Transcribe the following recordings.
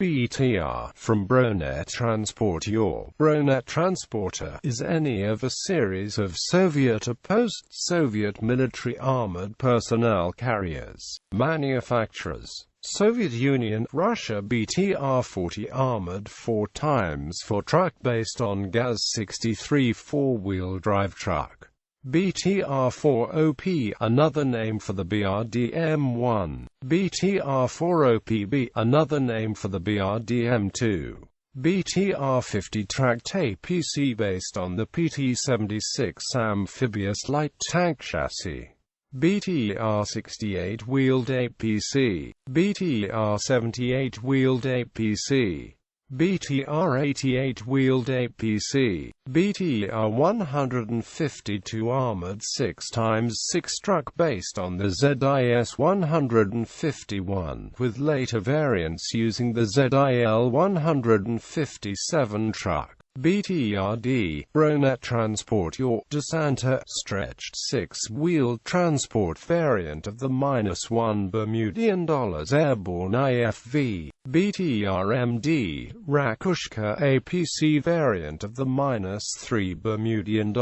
BTR, from Bronetransportyor. Bronetransporter is any of a series of Soviet or post-Soviet military armored personnel carriers. Manufacturers: Soviet Union, Russia. BTR-40 armored 4x4 truck based on Gaz-63 four-wheel drive truck. BTR-4OP, another name for the BRDM-1. BTR-4OPB, another name for the BRDM-2. BTR-50 tracked APC based on the PT-76 amphibious light tank chassis. BTR-68 wheeled APC. BTR-78 wheeled APC. BTR-88 wheeled APC. BTR-152 armored 6x6 truck based on the ZIS-151, with later variants using the ZIL-157 truck. BTRD, Bronetransportyor, Desanta, stretched six-wheeled transport variant of the -1 Bermudian airborne IFV. BTRMD, Rakushka APC variant of the -3 Bermudian.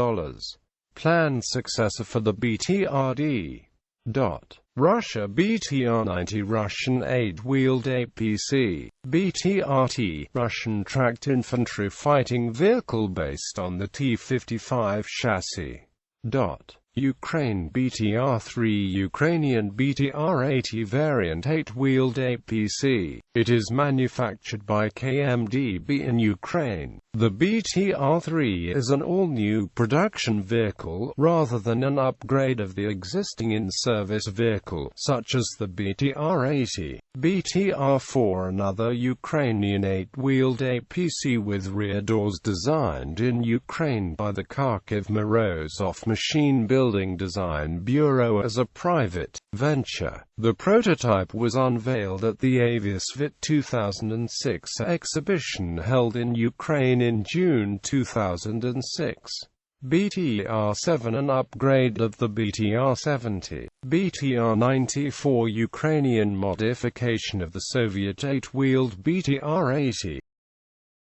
Planned successor for the BTRD. Russia. BTR-90 Russian 8-wheeled APC. BTR-T, Russian tracked infantry fighting vehicle based on the T-55 chassis. Ukraine. BTR-3 Ukrainian BTR-80 variant 8-wheeled APC. It is manufactured by KMDB in Ukraine. The BTR-3 is an all-new production vehicle, rather than an upgrade of the existing in-service vehicle, such as the BTR-80. BTR-4 another Ukrainian 8-wheeled APC with rear doors designed in Ukraine by the Kharkiv Morozov Machine Building Design Bureau as a private venture. The prototype was unveiled at the Aviasvit 2006 exhibition held in Ukraine in June 2006. BTR-7 an upgrade of the BTR-70. BTR-94 Ukrainian modification of the Soviet 8-wheeled BTR-80.